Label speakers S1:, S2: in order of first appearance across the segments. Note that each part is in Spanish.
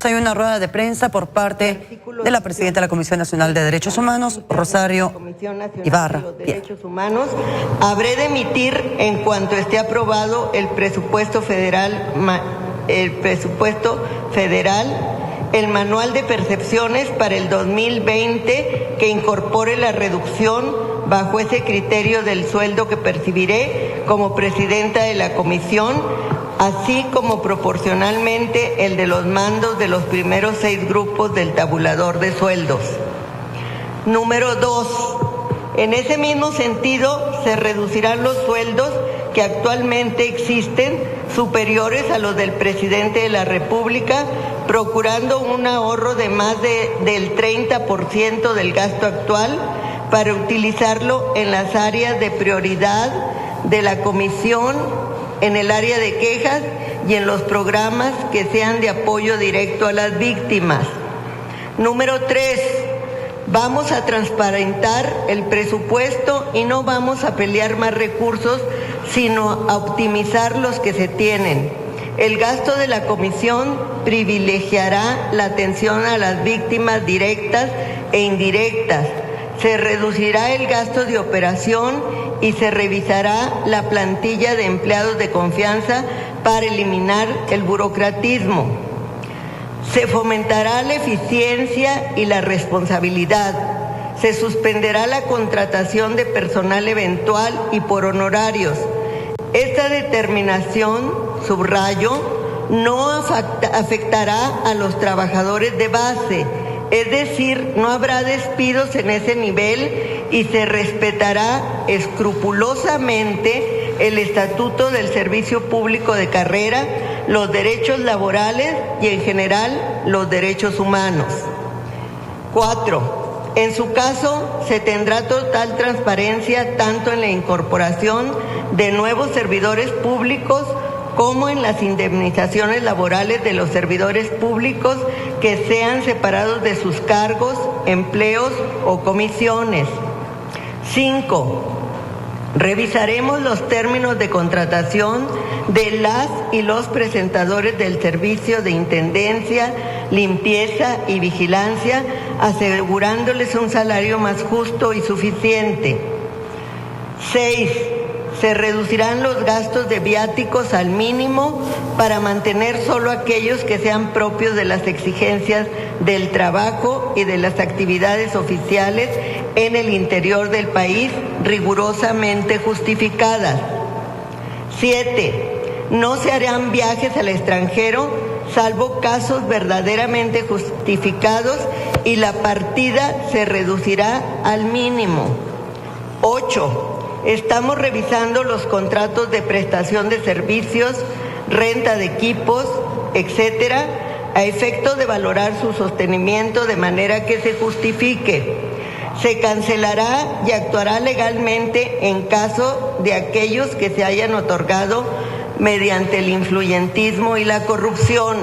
S1: Hay una rueda de prensa por parte de la presidenta de la Comisión Nacional de Derechos Humanos, Rosario Ibarra.
S2: Derechos Humanos. Habré de emitir, en cuanto esté aprobado el presupuesto federal, el manual de percepciones para el 2020 que incorpore la reducción bajo ese criterio del sueldo que percibiré como presidenta de la comisión, así como proporcionalmente el de los mandos de los primeros 6 grupos del tabulador de sueldos. Número 2. En ese mismo sentido, se reducirán los sueldos que actualmente existen, superiores a los del presidente de la República, procurando un ahorro de más del 30% del gasto actual para utilizarlo en las áreas de prioridad de la comisión, en el área de quejas y en los programas que sean de apoyo directo a las víctimas. Número 3. Vamos a transparentar el presupuesto y no vamos a pelear más recursos, sino a optimizar los que se tienen. El gasto de la comisión privilegiará la atención a las víctimas directas e indirectas. Se reducirá el gasto de operación y se revisará la plantilla de empleados de confianza para eliminar el burocratismo. Se fomentará la eficiencia y la responsabilidad. Se suspenderá la contratación de personal eventual y por honorarios. Esta determinación, subrayo, no afectará a los trabajadores de base, es decir, no habrá despidos en ese nivel y se respetará escrupulosamente el Estatuto del Servicio Público de Carrera, los derechos laborales y en general los derechos humanos. 4. En su caso, se tendrá total transparencia tanto en la incorporación de nuevos servidores públicos como en las indemnizaciones laborales de los servidores públicos que sean separados de sus cargos, empleos o comisiones. 5. Revisaremos los términos de contratación de las y los presentadores del servicio de intendencia, limpieza y vigilancia, asegurándoles un salario más justo y suficiente. 6. Se reducirán los gastos de viáticos al mínimo para mantener solo aquellos que sean propios de las exigencias del trabajo y de las actividades oficiales en el interior del país, rigurosamente justificadas. 7. No se harán viajes al extranjero, salvo casos verdaderamente justificados, y la partida se reducirá al mínimo. 8. Estamos revisando los contratos de prestación de servicios, renta de equipos, etcétera, a efecto de valorar su sostenimiento de manera que se justifique. Se cancelará y actuará legalmente en caso de aquellos que se hayan otorgado mediante el influyentismo y la corrupción.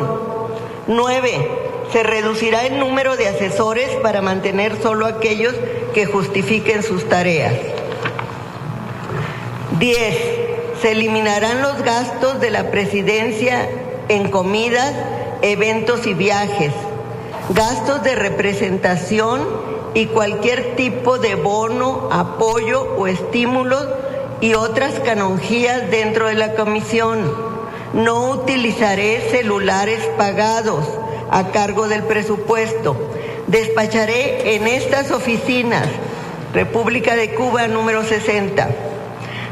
S2: 9. Se reducirá el número de asesores para mantener solo aquellos que justifiquen sus tareas. 10. Se eliminarán los gastos de la presidencia en comidas, eventos y viajes, gastos de representación y cualquier tipo de bono, apoyo o estímulos y otras canonjías dentro de la comisión. No utilizaré celulares pagados a cargo del presupuesto. Despacharé en estas oficinas, República de Cuba, número 60.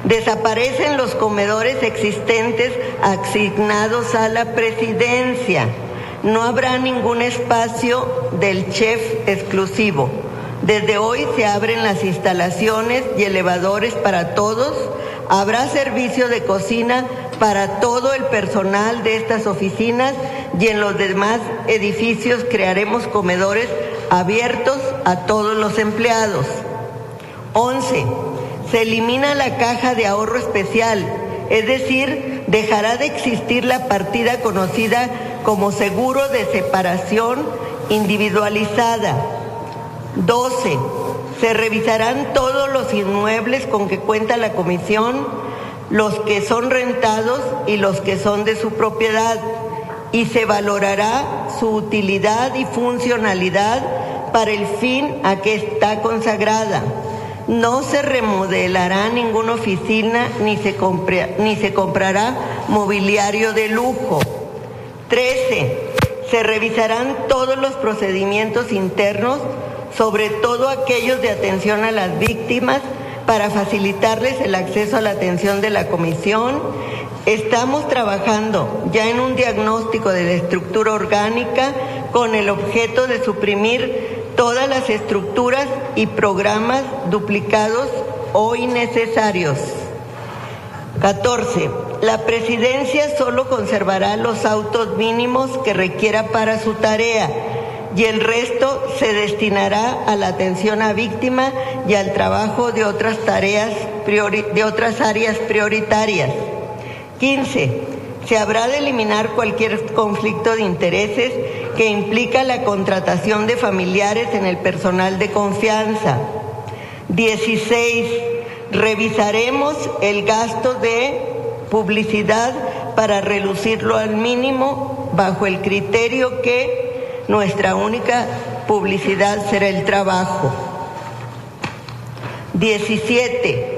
S2: Desaparecen los comedores existentes asignados a la presidencia. No habrá ningún espacio del chef exclusivo. Desde hoy se abren las instalaciones y elevadores para todos. Habrá servicio de cocina para todo el personal de estas oficinas y en los demás edificios crearemos comedores abiertos a todos los empleados. 11. Se elimina la caja de ahorro especial, es decir, dejará de existir la partida conocida como seguro de separación individualizada. 12. Se revisarán todos los inmuebles con que cuenta la comisión, los que son rentados y los que son de su propiedad. y se valorará su utilidad y funcionalidad para el fin a que está consagrada. No se remodelará ninguna oficina ni se comprará mobiliario de lujo. 13. Se revisarán todos los procedimientos internos, sobre todo aquellos de atención a las víctimas, para facilitarles el acceso a la atención de la comisión. Estamos trabajando ya en un diagnóstico de la estructura orgánica con el objeto de suprimir todas las estructuras y programas duplicados o innecesarios. 14. La presidencia solo conservará los autos mínimos que requiera para su tarea y el resto se destinará a la atención a víctima y al trabajo de otras tareas, de otras áreas prioritarias. 15. Se habrá de eliminar cualquier conflicto de intereses que implica la contratación de familiares en el personal de confianza. 16. Revisaremos el gasto de publicidad para reducirlo al mínimo bajo el criterio que nuestra única publicidad será el trabajo. 17.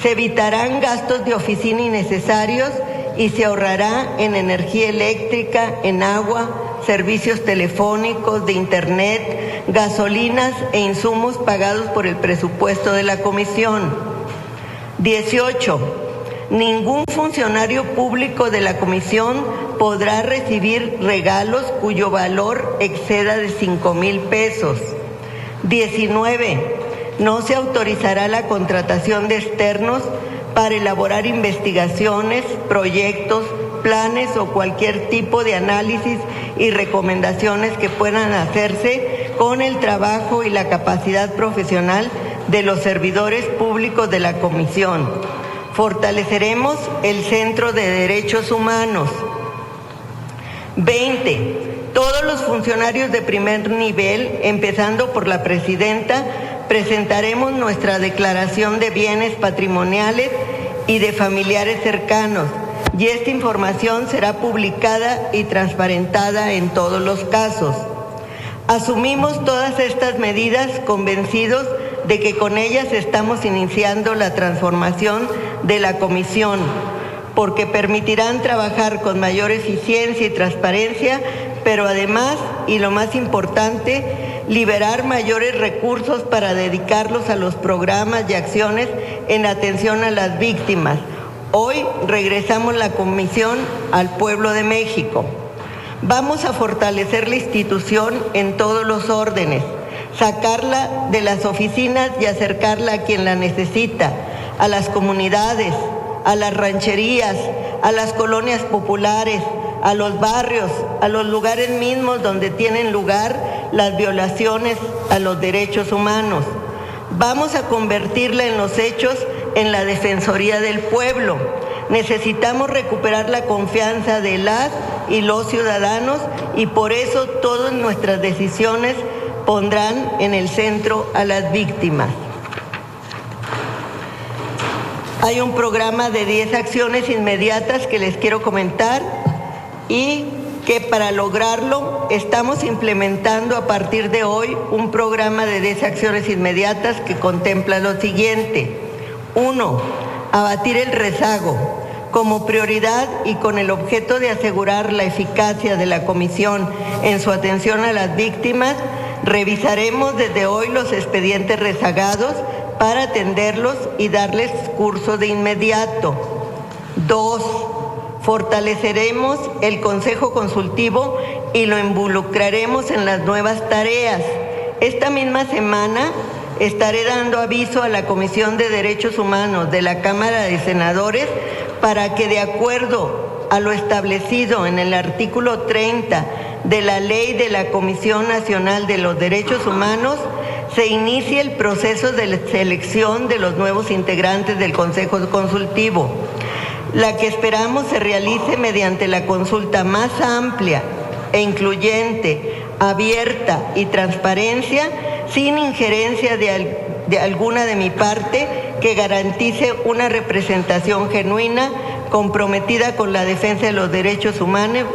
S2: Se evitarán gastos de oficina innecesarios y se ahorrará en energía eléctrica, en agua, servicios telefónicos, de internet, gasolinas e insumos pagados por el presupuesto de la comisión. 18. Ningún funcionario público de la comisión podrá recibir regalos cuyo valor exceda de 5,000 pesos. 19. No se autorizará la contratación de externos para elaborar investigaciones, proyectos, planes o cualquier tipo de análisis y recomendaciones que puedan hacerse con el trabajo y la capacidad profesional de los servidores públicos de la comisión. Fortaleceremos el Centro de Derechos Humanos. 20. Todos los funcionarios de primer nivel, empezando por la presidenta, presentaremos nuestra declaración de bienes patrimoniales y de familiares cercanos, y esta información será publicada y transparentada en todos los casos. Asumimos todas estas medidas convencidos de que con ellas estamos iniciando la transformación de la comisión, porque permitirán trabajar con mayor eficiencia y transparencia, pero además, y lo más importante, liberar mayores recursos para dedicarlos a los programas y acciones en atención a las víctimas. Hoy regresamos la comisión al pueblo de México. Vamos a fortalecer la institución en todos los órdenes, sacarla de las oficinas y acercarla a quien la necesita, a las comunidades, a las rancherías, a las colonias populares, a los barrios, a los lugares mismos donde tienen lugar las violaciones a los derechos humanos. Vamos a convertirla en los hechos en la Defensoría del Pueblo. Necesitamos recuperar la confianza de las y los ciudadanos y por eso todas nuestras decisiones pondrán en el centro a las víctimas. Hay un programa de 10 acciones inmediatas que les quiero comentar y que para lograrlo estamos implementando a partir de hoy un programa de 10 acciones inmediatas que contempla lo siguiente. 1. Abatir el rezago. Como prioridad y con el objeto de asegurar la eficacia de la comisión en su atención a las víctimas, revisaremos desde hoy los expedientes rezagados para atenderlos y darles curso de inmediato. 2. Fortaleceremos el Consejo Consultivo y lo involucraremos en las nuevas tareas. Esta misma semana estaré dando aviso a la Comisión de Derechos Humanos de la Cámara de Senadores para que, de acuerdo a lo establecido en el artículo 30 de la Ley de la Comisión Nacional de los Derechos Humanos, se inicie el proceso de selección de los nuevos integrantes del Consejo Consultivo, la que esperamos se realice mediante la consulta más amplia e incluyente, abierta y transparencia, sin injerencia de alguna de mi parte, que garantice una representación genuina, comprometida con la defensa de los derechos humanos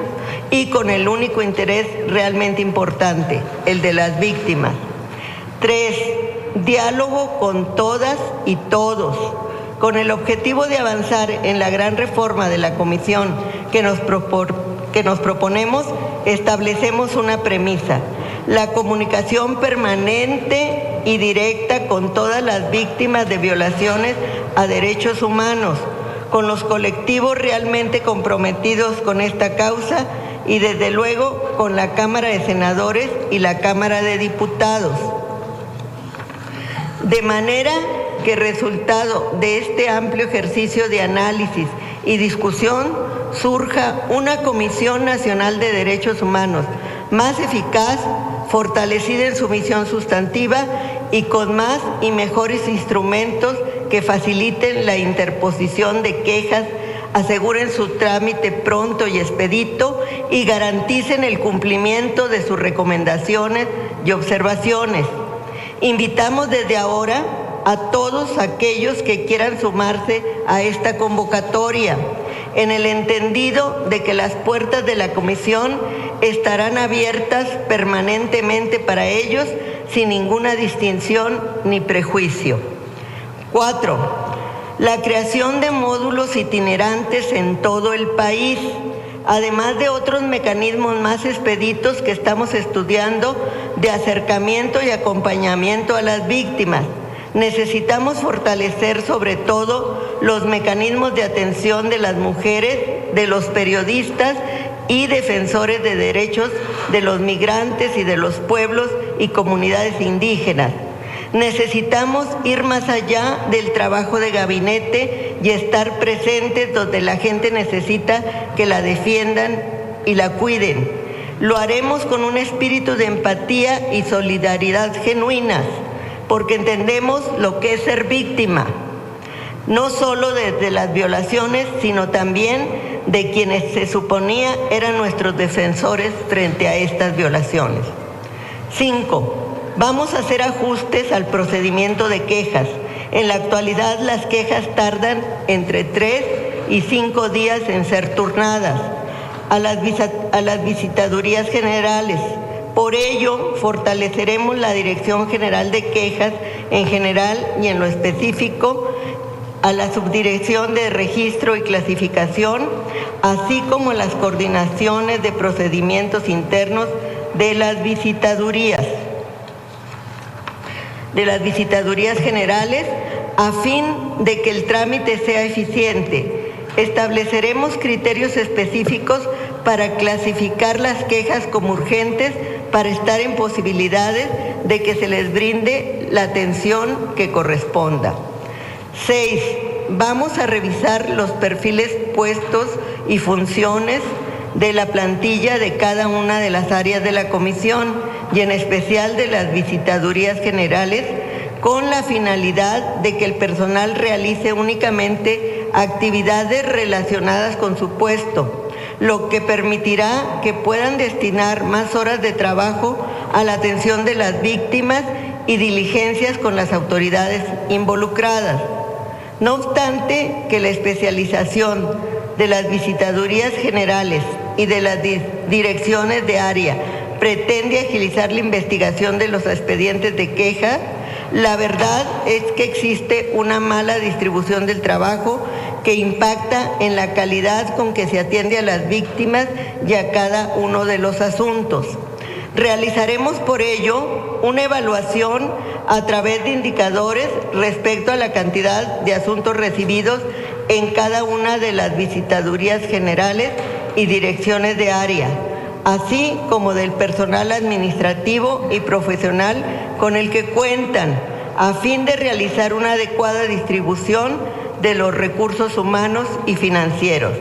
S2: y con el único interés realmente importante, el de las víctimas. 3. Diálogo con todas y todos. Con el objetivo de avanzar en la gran reforma de la Comisión que nos proponemos, establecemos una premisa: la comunicación permanente y directa con todas las víctimas de violaciones a derechos humanos, con los colectivos realmente comprometidos con esta causa y desde luego con la Cámara de Senadores y la Cámara de Diputados. De manera que resultado de este amplio ejercicio de análisis y discusión surja una Comisión Nacional de Derechos Humanos más eficaz, fortalecida en su misión sustantiva y con más y mejores instrumentos que faciliten la interposición de quejas, aseguren su trámite pronto y expedito y garanticen el cumplimiento de sus recomendaciones y observaciones. Invitamos desde ahora a todos aquellos que quieran sumarse a esta convocatoria, en el entendido de que las puertas de la Comisión estarán abiertas permanentemente para ellos sin ninguna distinción ni prejuicio. 4. La creación de módulos itinerantes en todo el país, además de otros mecanismos más expeditos que estamos estudiando de acercamiento y acompañamiento a las víctimas. Necesitamos fortalecer sobre todo los mecanismos de atención de las mujeres, de los periodistas y defensores de derechos de los migrantes y de los pueblos y comunidades indígenas. Necesitamos ir más allá del trabajo de gabinete y estar presentes donde la gente necesita que la defiendan y la cuiden. Lo haremos con un espíritu de empatía y solidaridad genuinas, porque entendemos lo que es ser víctima, no solo desde las violaciones, sino también de quienes se suponía eran nuestros defensores frente a estas violaciones. 5. Vamos a hacer ajustes al procedimiento de quejas. En la actualidad las quejas tardan entre 3 y 5 días en ser turnadas a las visitadurías generales. Por ello, fortaleceremos la Dirección General de Quejas en general y en lo específico a la Subdirección de Registro y Clasificación, así como las coordinaciones de procedimientos internos de las visitadurías generales, a fin de que el trámite sea eficiente. Estableceremos criterios específicos para clasificar las quejas como urgentes para estar en posibilidades de que se les brinde la atención que corresponda. 6. Vamos a revisar los perfiles, puestos y funciones de la plantilla de cada una de las áreas de la Comisión y en especial de las visitadurías generales, con la finalidad de que el personal realice únicamente actividades relacionadas con su puesto, lo que permitirá que puedan destinar más horas de trabajo a la atención de las víctimas y diligencias con las autoridades involucradas. No obstante que la especialización de las visitadurías generales y de las direcciones de área pretende agilizar la investigación de los expedientes de queja, la verdad es que existe una mala distribución del trabajo que impacta en la calidad con que se atiende a las víctimas y a cada uno de los asuntos. Realizaremos por ello una evaluación a través de indicadores respecto a la cantidad de asuntos recibidos en cada una de las visitadurías generales y direcciones de área, así como del personal administrativo y profesional con el que cuentan, a fin de realizar una adecuada distribución de los recursos humanos y financieros.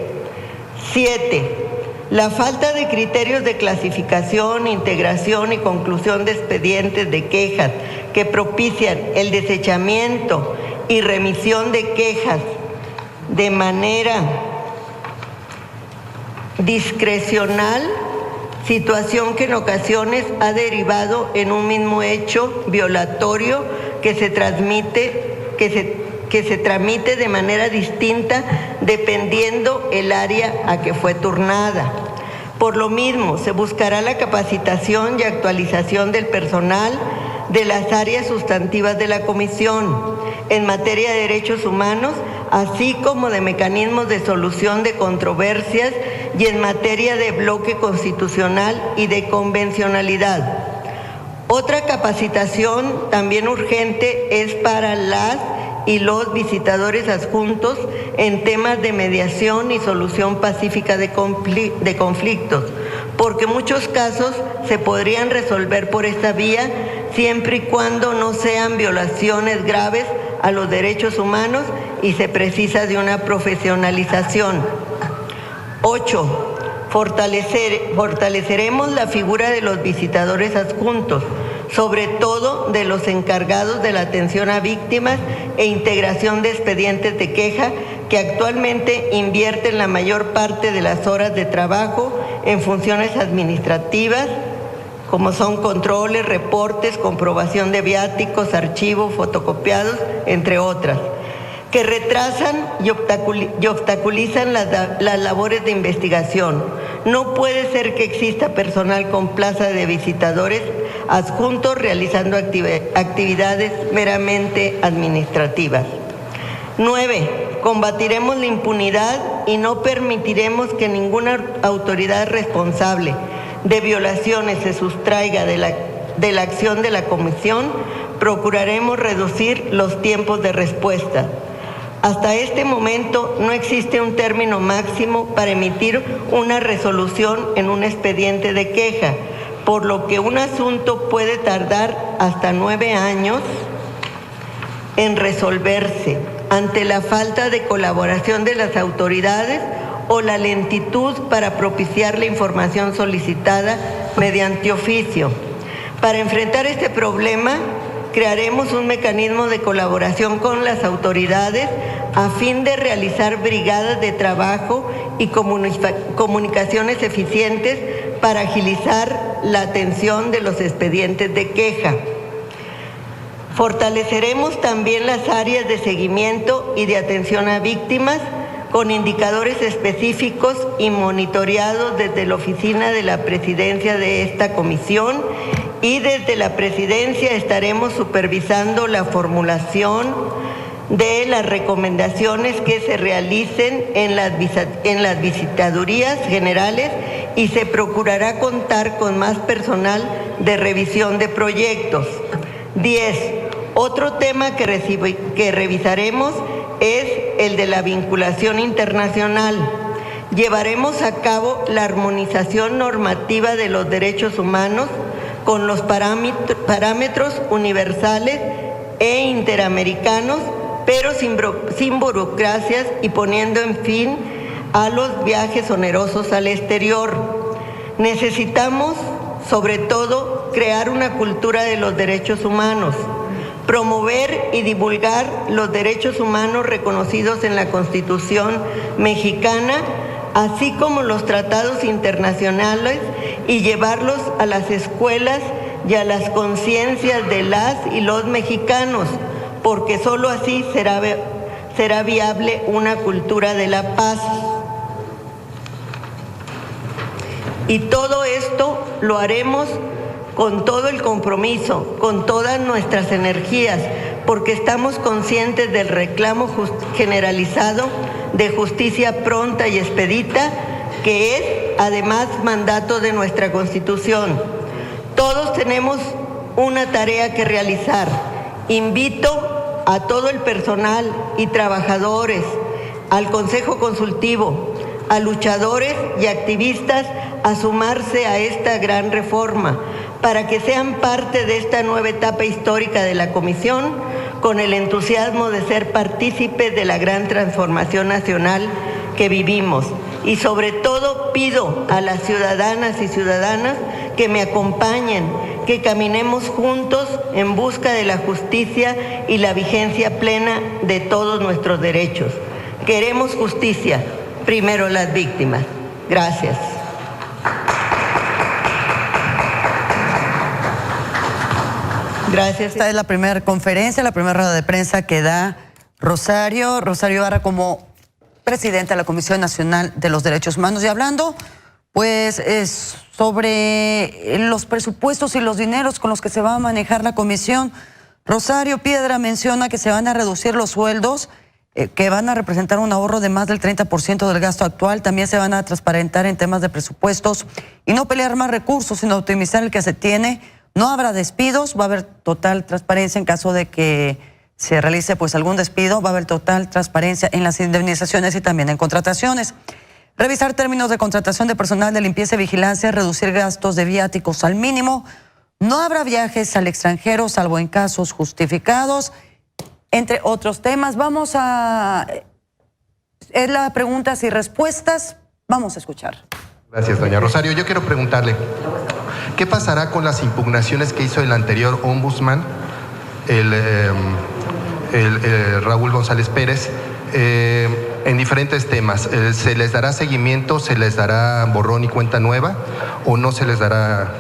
S2: 7. La falta de criterios de clasificación, integración y conclusión de expedientes de quejas que propician el desechamiento y remisión de quejas de manera discrecional, situación que en ocasiones ha derivado en un mismo hecho violatorio que se tramite de manera distinta dependiendo el área a que fue turnada. Por lo mismo, se buscará la capacitación y actualización del personal de las áreas sustantivas de la Comisión en materia de derechos humanos, así como de mecanismos de solución de controversias y en materia de bloque constitucional y de convencionalidad. Otra capacitación también urgente es para las y los visitadores adjuntos en temas de mediación y solución pacífica de conflictos, porque muchos casos se podrían resolver por esta vía siempre y cuando no sean violaciones graves a los derechos humanos y se precisa de una profesionalización. 8. Fortaleceremos la figura de los visitadores adjuntos, sobre todo de los encargados de la atención a víctimas e integración de expedientes de queja, que actualmente invierten la mayor parte de las horas de trabajo en funciones administrativas, como son controles, reportes, comprobación de viáticos, archivos, fotocopiados, entre otras, que retrasan y obstaculizan las labores de investigación. No puede ser que exista personal con plaza de visitadores adjuntos realizando actividades meramente administrativas. 9. Combatiremos la impunidad y no permitiremos que ninguna autoridad responsable de violaciones se sustraiga de la acción de la Comisión. Procuraremos reducir los tiempos de respuesta. Hasta este momento no existe un término máximo para emitir una resolución en un expediente de queja, por lo que un asunto puede tardar hasta 9 años en resolverse ante la falta de colaboración de las autoridades o la lentitud para propiciar la información solicitada mediante oficio. Para enfrentar este problema, crearemos un mecanismo de colaboración con las autoridades a fin de realizar brigadas de trabajo y comunicaciones eficientes para agilizar la atención de los expedientes de queja. Fortaleceremos también las áreas de seguimiento y de atención a víctimas con indicadores específicos y monitoreados desde la oficina de la presidencia de esta comisión, y desde la presidencia estaremos supervisando la formulación de las recomendaciones que se realicen en las visitadurías generales, y se procurará contar con más personal de revisión de proyectos. 10. Otro tema que revisaremos es el de la vinculación internacional. Llevaremos a cabo la armonización normativa de los derechos humanos con los parámetros universales e interamericanos, pero sin burocracias y poniendo en fin a los viajes onerosos al exterior. Necesitamos, sobre todo, crear una cultura de los derechos humanos, promover y divulgar los derechos humanos reconocidos en la Constitución mexicana, así como los tratados internacionales, y llevarlos a las escuelas y a las conciencias de las y los mexicanos, porque solo así será viable una cultura de la paz. Y todo esto lo haremos con todo el compromiso, con todas nuestras energías, porque estamos conscientes del reclamo generalizado de justicia pronta y expedita, que es además mandato de nuestra Constitución. Todos tenemos una tarea que realizar. Invito a todo el personal y trabajadores, al Consejo Consultivo, a luchadores y activistas a sumarse a esta gran reforma, para que sean parte de esta nueva etapa histórica de la Comisión, con el entusiasmo de ser partícipes de la gran transformación nacional que vivimos. Y sobre todo pido a las ciudadanas y ciudadanos que me acompañen, que caminemos juntos en busca de la justicia y la vigencia plena de todos nuestros derechos. Queremos justicia, primero las víctimas. Gracias. Gracias.
S1: Esta es la primera conferencia, la primera rueda de prensa que da Rosario Ibarra como presidenta de la Comisión Nacional de los Derechos Humanos, y hablando pues sobre los presupuestos y los dineros con los que se va a manejar la comisión. Rosario Piedra menciona que se van a reducir los sueldos, que van a representar un ahorro de más del 30% del gasto actual. También se van a transparentar en temas de presupuestos y no pelear más recursos, sino optimizar el que se tiene. No habrá despidos, va a haber total transparencia en caso de que se realice pues algún despido, va a haber total transparencia en las indemnizaciones y también en contrataciones. Revisar términos de contratación de personal de limpieza y vigilancia, reducir gastos de viáticos al mínimo. No habrá viajes al extranjero, salvo en casos justificados, entre otros temas. Es la preguntas y respuestas. Vamos a escuchar.
S3: Gracias, doña Rosario. Yo quiero preguntarle, ¿qué pasará con las impugnaciones que hizo el anterior ombudsman, Raúl González Pérez, en diferentes temas? ¿Se les dará seguimiento, se les dará borrón y cuenta nueva, o no se les dará,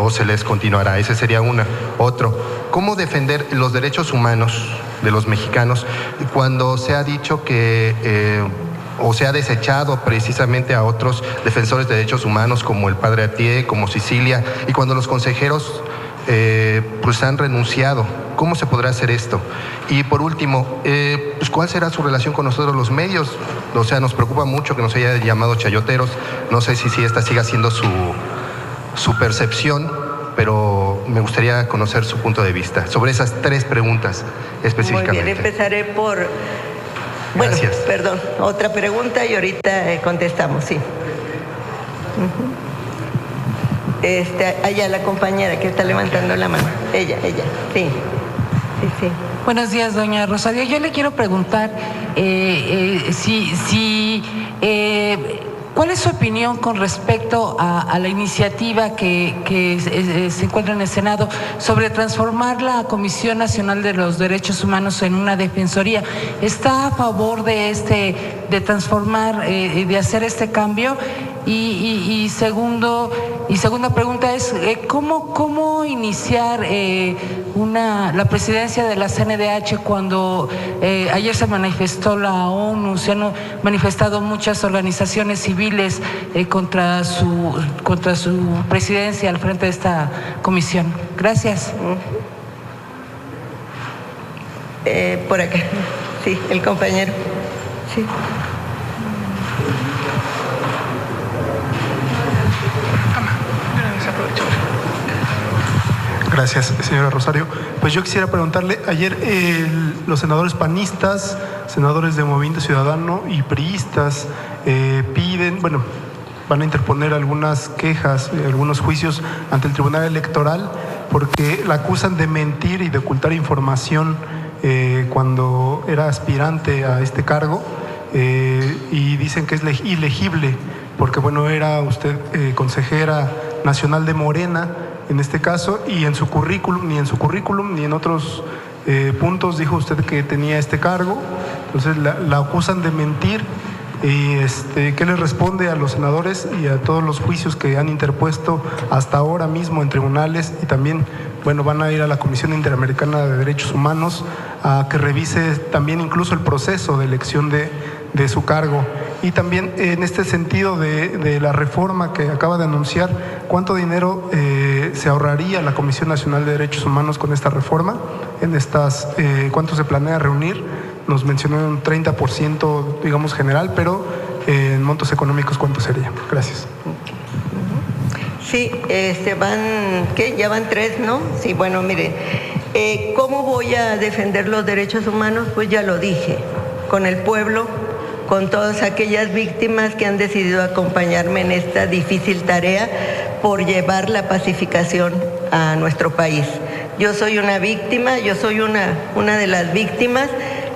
S3: o se les continuará? Ese sería una. Otro, ¿cómo defender los derechos humanos de los mexicanos cuando se ha dicho que o se ha desechado precisamente a otros defensores de derechos humanos como el padre Atié, como Sicilia, y cuando los consejeros pues han renunciado? ¿Cómo se podrá hacer esto? Y por último, pues ¿cuál será su relación con nosotros los medios? O sea, nos preocupa mucho que nos haya llamado chayoteros. No sé si esta siga siendo su percepción, pero me gustaría conocer su punto de vista sobre esas tres preguntas específicamente.
S2: Muy bien, empezaré por... Bueno,
S3: Gracias.
S2: perdón, otra pregunta y ahorita contestamos, sí. Allá la compañera que está levantando la mano. Ella, sí.
S4: Buenos días, doña Rosario. Yo le quiero preguntar ¿cuál es su opinión con respecto a la iniciativa que se encuentra en el Senado sobre transformar la Comisión Nacional de los Derechos Humanos en una defensoría? ¿Está a favor de transformar, de hacer este cambio? Y segunda pregunta es, ¿cómo iniciar la presidencia de la CNDH cuando ayer se manifestó la ONU, se han manifestado muchas organizaciones civiles contra su presidencia al frente de esta comisión? Gracias.
S2: Por acá, sí, el compañero. Sí.
S5: Gracias, señora Rosario. Pues yo quisiera preguntarle, ayer los senadores panistas, senadores de Movimiento Ciudadano y priistas van a interponer algunas quejas, algunos juicios ante el Tribunal Electoral porque la acusan de mentir y de ocultar información cuando era aspirante a este cargo, y dicen que es ilegible porque era usted consejera nacional de Morena en este caso, y en su currículum, ni en otros puntos dijo usted que tenía este cargo. Entonces la acusan de mentir. Y ¿qué les responde a los senadores y a todos los juicios que han interpuesto hasta ahora mismo en tribunales? Y también van a ir a la Comisión Interamericana de Derechos Humanos a que revise también incluso el proceso de elección de su cargo. Y también en este sentido de la reforma que acaba de anunciar, ¿cuánto dinero se ahorraría la Comisión Nacional de Derechos Humanos con esta reforma? ¿Cuánto se planea reunir? Nos mencionó un 30%, digamos, general, pero en montos económicos, ¿cuánto sería? Gracias.
S2: Sí, ya van 3, ¿no? Sí, bueno, mire, ¿cómo voy a defender los derechos humanos? Pues ya lo dije, con el pueblo, con todas aquellas víctimas que han decidido acompañarme en esta difícil tarea por llevar la pacificación a nuestro país. Yo soy una víctima, yo soy una de las víctimas,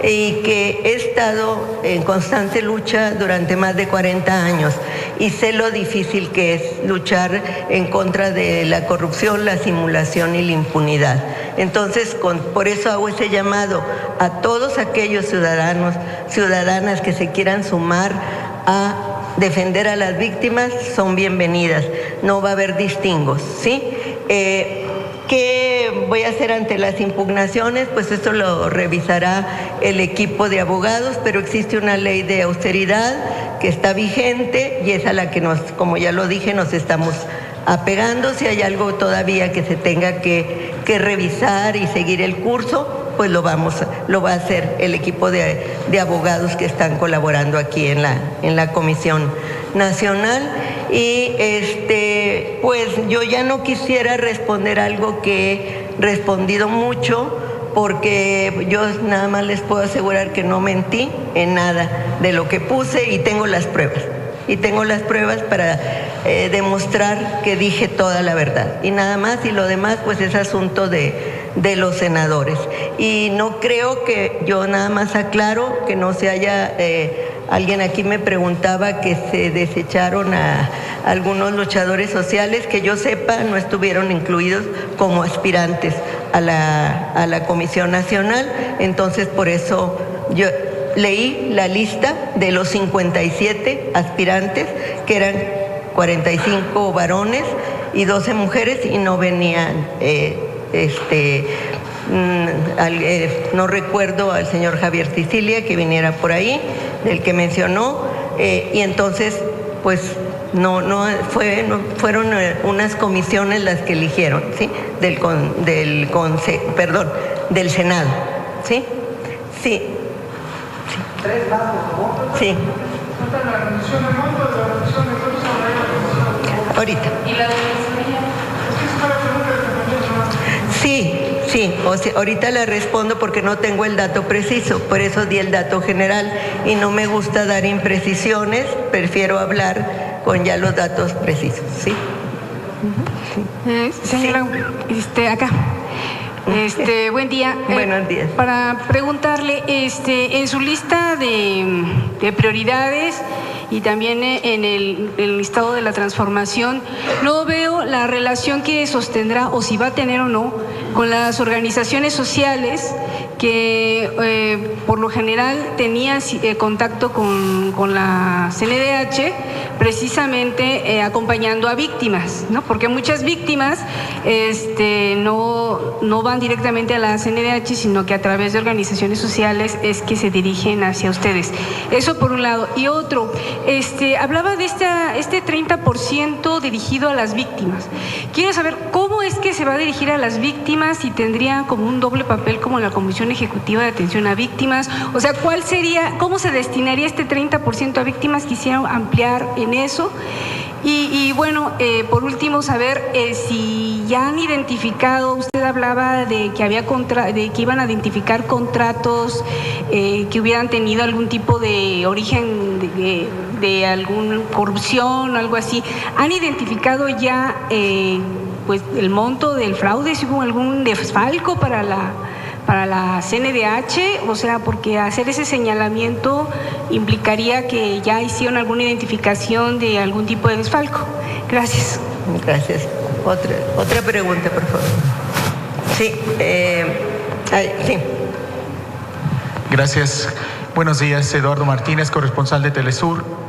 S2: y que he estado en constante lucha durante más de 40 años y sé lo difícil que es luchar en contra de la corrupción, la simulación y la impunidad. Entonces, por eso hago ese llamado a todos aquellos ciudadanas que se quieran sumar a defender a las víctimas, son bienvenidas, no va a haber distingos, ¿sí? ¿Qué voy a hacer ante las impugnaciones? Pues esto lo revisará el equipo de abogados, pero existe una ley de austeridad que está vigente y es a la que como ya lo dije, nos estamos apegando. Si hay algo todavía que se tenga que revisar y seguir el curso, pues lo va a hacer el equipo de abogados que están colaborando aquí en la Comisión Nacional. Y pues yo ya no quisiera responder algo que he respondido mucho, porque yo nada más les puedo asegurar que no mentí en nada de lo que puse y tengo las pruebas. Y tengo las pruebas para demostrar que dije toda la verdad. Y nada más, y lo demás pues es asunto de los senadores. Y no creo que, yo nada más aclaro que no se haya, alguien aquí me preguntaba que se desecharon a algunos luchadores sociales, que yo sepa no estuvieron incluidos como aspirantes a la Comisión Nacional. Entonces por eso yo leí la lista de los 57 aspirantes, que eran 45 varones y 12 mujeres, y no venían, no recuerdo al señor Javier Sicilia que viniera por ahí, del que mencionó, y entonces pues fueron unas comisiones las que eligieron, ¿sí? Del Senado, ¿sí? Sí. Sí. Ahorita. ¿Y la Sí, o sea, ahorita le respondo porque no tengo el dato preciso, por eso di el dato general y no me gusta dar imprecisiones, prefiero hablar con ya los datos precisos, ¿sí?
S6: Señora, acá. Buen día.
S2: Buenos días.
S6: Para preguntarle, en su lista de prioridades y también en el listado de la transformación, no veo la relación que sostendrá, o si va a tener o no, con las organizaciones sociales que por lo general tenían contacto con la CNDH, precisamente acompañando a víctimas, ¿no? Porque muchas víctimas no van directamente a la CNDH, sino que a través de organizaciones sociales es que se dirigen hacia ustedes. Eso por un lado. Y otro, hablaba de este 30% dirigido a las víctimas. Quiero saber cómo es que se va a dirigir a las víctimas y tendría como un doble papel como la Comisión Ejecutiva de Atención a Víctimas. O sea, ¿cómo se destinaría este 30% a víctimas? Quisiera ampliar en eso. Y bueno, por último, saber si ya han identificado, usted hablaba de que iban a identificar contratos que hubieran tenido algún tipo de origen de alguna corrupción o algo así. ¿Han identificado ya pues el monto del fraude, si hubo algún desfalco para la CNDH? O sea, porque hacer ese señalamiento implicaría que ya hicieron alguna identificación de algún tipo de desfalco. Gracias.
S2: Gracias. Otra pregunta, por favor. Sí. Sí.
S7: Gracias. Buenos días, Eduardo Martínez, corresponsal de Telesur.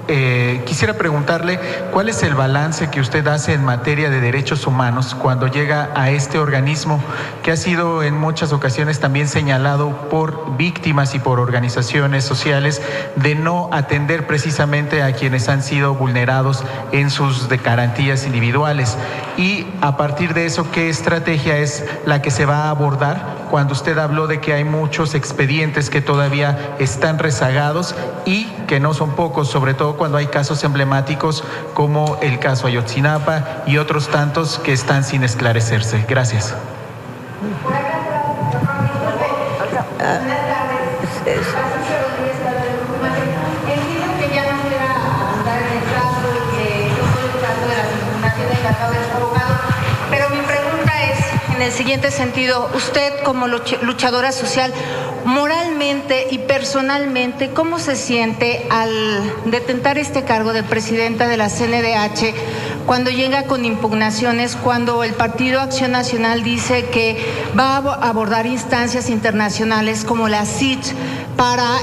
S7: Quisiera preguntarle cuál es el balance que usted hace en materia de derechos humanos cuando llega a este organismo que ha sido en muchas ocasiones también señalado por víctimas y por organizaciones sociales de no atender precisamente a quienes han sido vulnerados en sus garantías individuales. Y a partir de eso, ¿qué estrategia es la que se va a abordar cuando usted habló de que hay muchos expedientes que todavía están rezagados y que no son pocos, sobre todo cuando hay casos emblemáticos como el caso Ayotzinapa y otros tantos que están sin esclarecerse? Gracias.
S8: Pero mi pregunta es en el siguiente sentido: usted como luchadora social, moralmente y personalmente, ¿cómo se siente al detentar este cargo de presidenta de la CNDH cuando llega con impugnaciones, cuando el Partido Acción Nacional dice que va a abordar instancias internacionales como la CIT para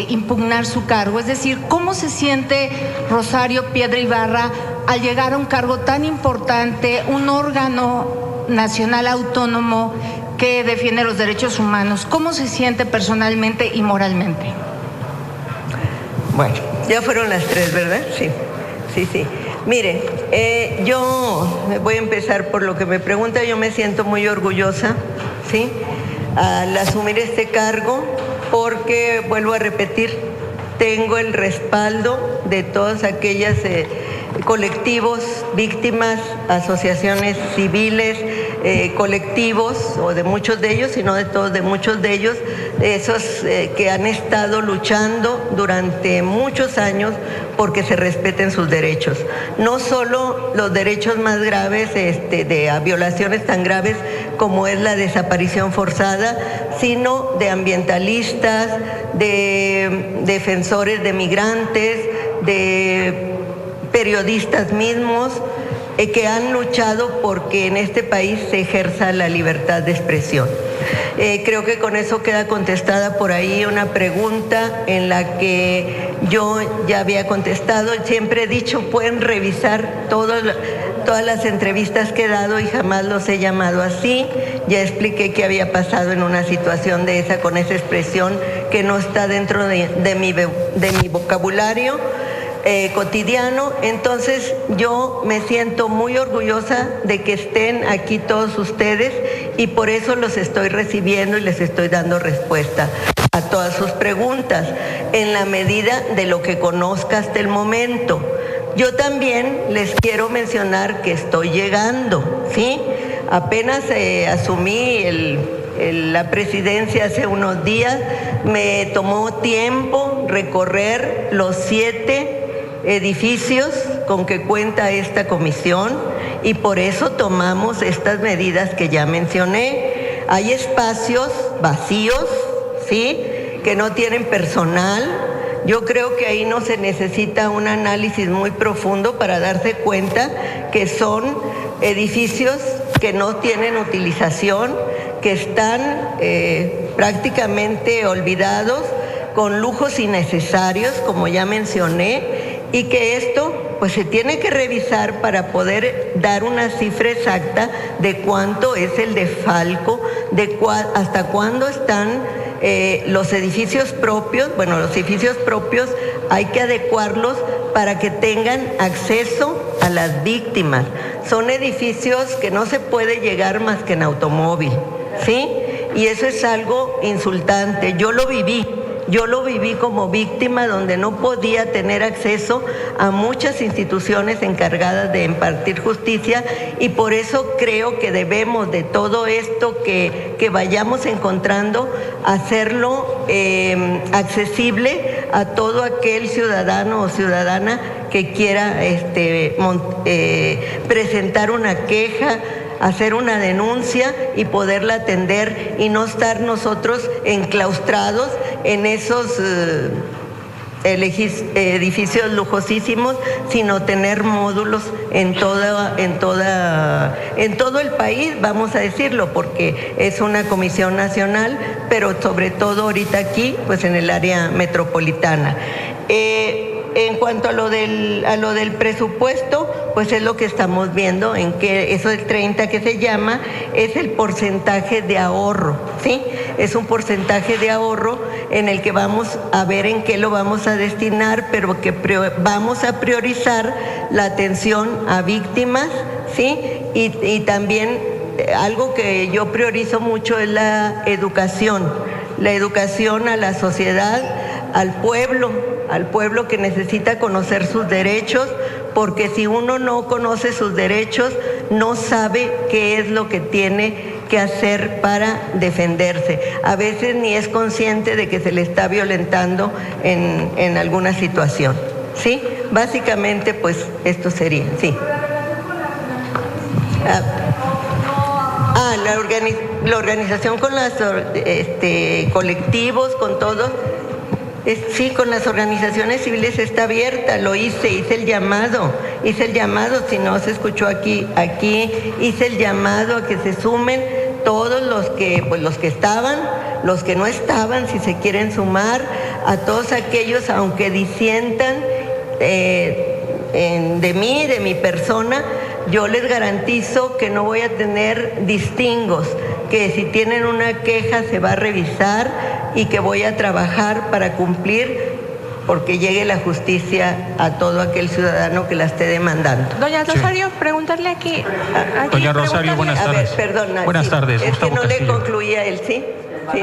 S8: impugnar su cargo? Es decir, ¿cómo se siente Rosario Piedra Ibarra al llegar a un cargo tan importante, un órgano nacional autónomo que defiende los derechos humanos? ¿Cómo se siente personalmente y moralmente?
S2: Bueno, ya fueron las 3, ¿verdad? Sí. Mire, yo voy a empezar por lo que me pregunta. Yo me siento muy orgullosa, ¿sí?, al asumir este cargo, porque, vuelvo a repetir, tengo el respaldo de todas aquellas colectivos, víctimas, asociaciones civiles, colectivos, o de muchos de ellos, y no de todos, de muchos de ellos, esos que han estado luchando durante muchos años porque se respeten sus derechos. No solo los derechos más graves, de violaciones tan graves como es la desaparición forzada, sino de ambientalistas, de defensores de migrantes, de periodistas mismos, que han luchado porque en este país se ejerza la libertad de expresión. Creo que con eso queda contestada por ahí una pregunta en la que yo ya había contestado. Siempre he dicho, pueden revisar todas las entrevistas que he dado y jamás los he llamado así. Ya expliqué qué había pasado en una situación de esa, con esa expresión que no está dentro de mi vocabulario cotidiano. Entonces yo me siento muy orgullosa de que estén aquí todos ustedes, y por eso los estoy recibiendo y les estoy dando respuesta a todas sus preguntas en la medida de lo que conozca hasta el momento. Yo también les quiero mencionar que estoy llegando, ¿sí? Apenas asumí la presidencia hace unos días. Me tomó tiempo recorrer los 7 edificios con que cuenta esta comisión, y por eso tomamos estas medidas que ya mencioné. Hay espacios vacíos, ¿sí?, que no tienen personal. Yo creo que ahí no se necesita un análisis muy profundo para darse cuenta que son edificios que no tienen utilización, que están prácticamente olvidados, con lujos innecesarios, como ya mencioné, y que esto pues se tiene que revisar para poder dar una cifra exacta de cuánto es el desfalco, hasta cuándo están los edificios propios. Bueno, los edificios propios hay que adecuarlos para que tengan acceso a las víctimas. Son edificios que no se puede llegar más que en automóvil, ¿sí? Y eso es algo insultante. Yo lo viví como víctima, donde no podía tener acceso a muchas instituciones encargadas de impartir justicia, y por eso creo que debemos de todo esto que vayamos encontrando, hacerlo accesible a todo aquel ciudadano o ciudadana que quiera presentar una queja, hacer una denuncia y poderla atender, y no estar nosotros enclaustrados en esos edificios lujosísimos, sino tener módulos en todo el país, vamos a decirlo, porque es una comisión nacional, pero sobre todo ahorita aquí, pues en el área metropolitana. En cuanto a lo del presupuesto, pues es lo que estamos viendo, en que eso del 30 que se llama, es el porcentaje de ahorro, ¿sí? Es un porcentaje de ahorro en el que vamos a ver en qué lo vamos a destinar, pero que vamos a priorizar la atención a víctimas, ¿sí? Y también algo que yo priorizo mucho es la educación a la sociedad, al pueblo que necesita conocer sus derechos, porque si uno no conoce sus derechos, no sabe qué es lo que tiene que hacer para defenderse. A veces ni es consciente de que se le está violentando en alguna situación, ¿sí? Básicamente, pues, esto sería, sí. La organización con los colectivos, con todos. Sí, con las organizaciones civiles está abierta, lo hice el llamado, si no se escuchó aquí hice el llamado a que se sumen todos los que estaban, los que no estaban, si se quieren sumar, a todos aquellos, aunque disientan de mí, de mi persona. Yo les garantizo que no voy a tener distingos, que si tienen una queja se va a revisar y que voy a trabajar para cumplir porque llegue la justicia a todo aquel ciudadano que la esté demandando.
S6: Doña Rosario, preguntarle aquí.
S9: Doña Rosario, buenas tardes.
S2: A ver, perdona.
S9: Buenas tardes.
S2: Es
S9: Gustavo
S2: que no
S9: Castillo.
S2: le concluía él, ¿sí? Sí.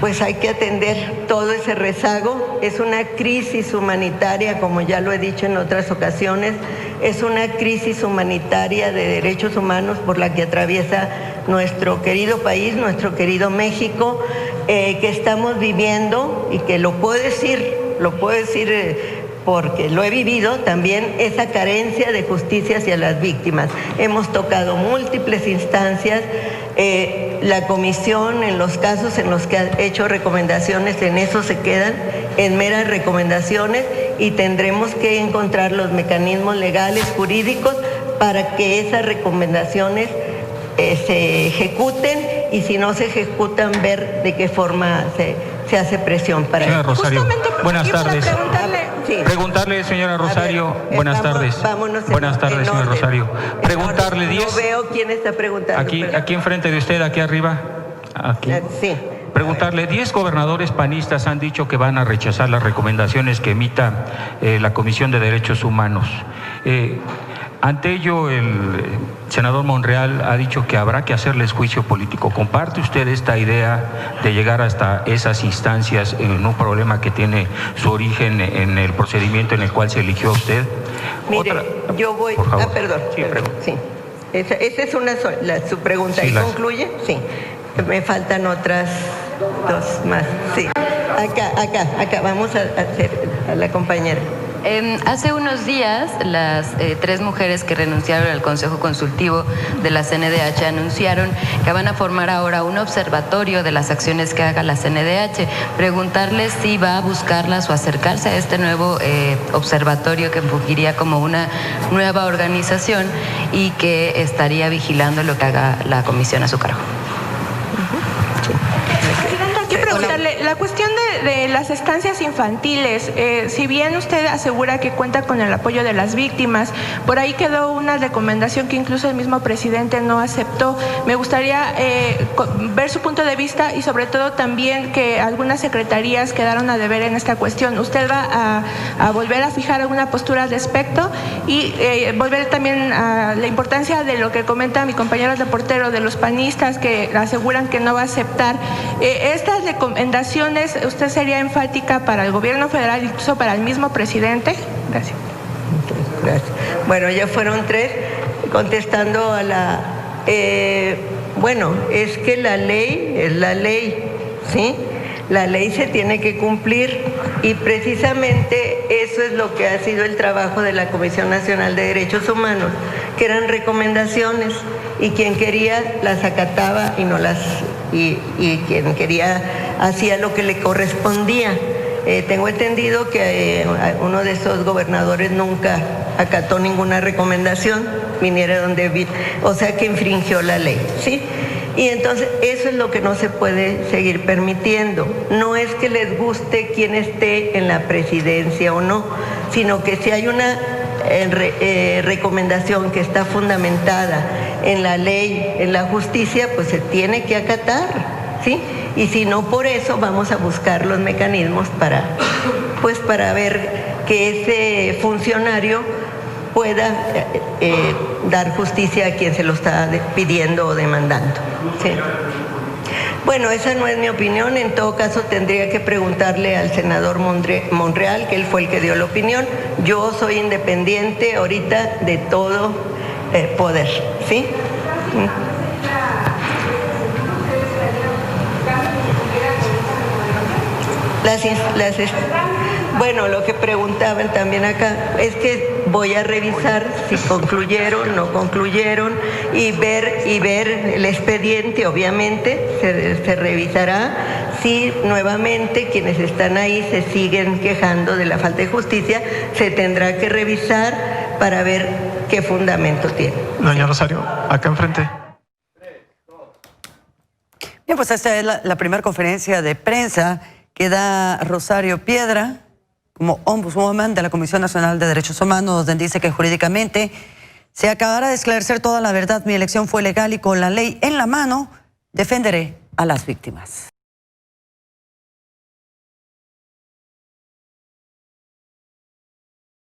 S2: Pues hay que atender todo ese rezago. Es una crisis humanitaria, como ya lo he dicho en otras ocasiones, es una crisis humanitaria de derechos humanos por la que atraviesa nuestro querido país, nuestro querido México, que estamos viviendo y que lo puedo decir porque lo he vivido también, esa carencia de justicia hacia las víctimas. Hemos tocado múltiples instancias, la comisión en los casos en los que ha hecho recomendaciones, en eso se quedan, en meras recomendaciones, y tendremos que encontrar los mecanismos legales, jurídicos, para que esas recomendaciones se ejecuten, y si no se ejecutan, ver de qué forma se hace presión para
S9: Señora
S2: eso.
S9: Rosario, buenas tardes.
S2: Sí.
S9: Preguntarle, señora Rosario,
S2: ver,
S9: buenas tardes.
S2: Vámonos
S9: Buenas tardes, señora
S2: orden.
S9: Rosario. Preguntarle 10.
S2: No veo quién está preguntando.
S9: Aquí enfrente de usted, aquí arriba. Aquí.
S2: Sí.
S9: Preguntarle, 10 gobernadores panistas han dicho que van a rechazar las recomendaciones que emita la Comisión de Derechos Humanos. Ante ello, el senador Monreal ha dicho que habrá que hacerles juicio político. ¿Comparte usted esta idea de llegar hasta esas instancias en un problema que tiene su origen en el procedimiento en el cual se eligió a usted?
S2: Mire, yo voy...
S9: Por favor.
S2: Perdón.
S9: Sí,
S2: Sí. Esa es su pregunta.
S9: Sí,
S2: ¿Y concluye? Sí. Me faltan otras dos más. Sí. Acá. Vamos a hacer a la compañera.
S10: Hace unos días, las 3 mujeres que renunciaron al Consejo Consultivo de la CNDH anunciaron que van a formar ahora un observatorio de las acciones que haga la CNDH. Preguntarles si va a buscarlas o acercarse a este nuevo observatorio que fungiría como una nueva organización y que estaría vigilando lo que haga la comisión a su cargo.
S6: Quiero preguntarle, la cuestión de las estancias infantiles, si bien usted asegura que cuenta con el apoyo de las víctimas, por ahí quedó una recomendación que incluso el mismo presidente no aceptó. Me gustaría ver su punto de vista y sobre todo también que algunas secretarías quedaron a deber en esta cuestión. ¿Usted va a volver a fijar alguna postura al respecto? Y volver también a la importancia de lo que comenta mi compañero reportero, de los panistas que aseguran que no va a aceptar. Estas recomendaciones, ¿usted sería enfática para el gobierno federal, incluso para el mismo presidente? Gracias.
S2: Gracias. Bueno, ya fueron 3. Contestando a la... bueno, es que la ley es la ley, ¿sí? La ley se tiene que cumplir y precisamente eso es lo que ha sido el trabajo de la Comisión Nacional de Derechos Humanos, que eran recomendaciones y quien quería las acataba y no las... y quien quería hacía lo que le correspondía. Tengo entendido que uno de esos gobernadores nunca acató ninguna recomendación, viniera donde o sea que infringió la ley, ¿sí? Y entonces eso es lo que no se puede seguir permitiendo. No es que les guste quien esté en la presidencia o no, sino que si hay una recomendación que está fundamentada en la ley, en la justicia, pues se tiene que acatar, ¿sí? Y si no, por eso vamos a buscar los mecanismos para ver que ese funcionario pueda dar justicia a quien se lo está pidiendo o demandando, ¿sí? Bueno, esa no es mi opinión. En todo caso, tendría que preguntarle al senador Monreal, que él fue el que dio la opinión. Yo soy independiente ahorita de todo poder, ¿sí? Bueno, lo que preguntaban también acá es que voy a revisar si concluyeron, no concluyeron y ver el expediente. Obviamente se revisará si nuevamente quienes están ahí se siguen quejando de la falta de justicia. Se tendrá que revisar para ver qué fundamento tiene.
S5: Doña Rosario, acá enfrente.
S1: Bien, pues esta es la primera conferencia de prensa que da Rosario Piedra como ombudswoman de la Comisión Nacional de Derechos Humanos, donde dice que jurídicamente se acabará de esclarecer toda la verdad. Mi elección fue legal y con la ley en la mano defenderé a las víctimas.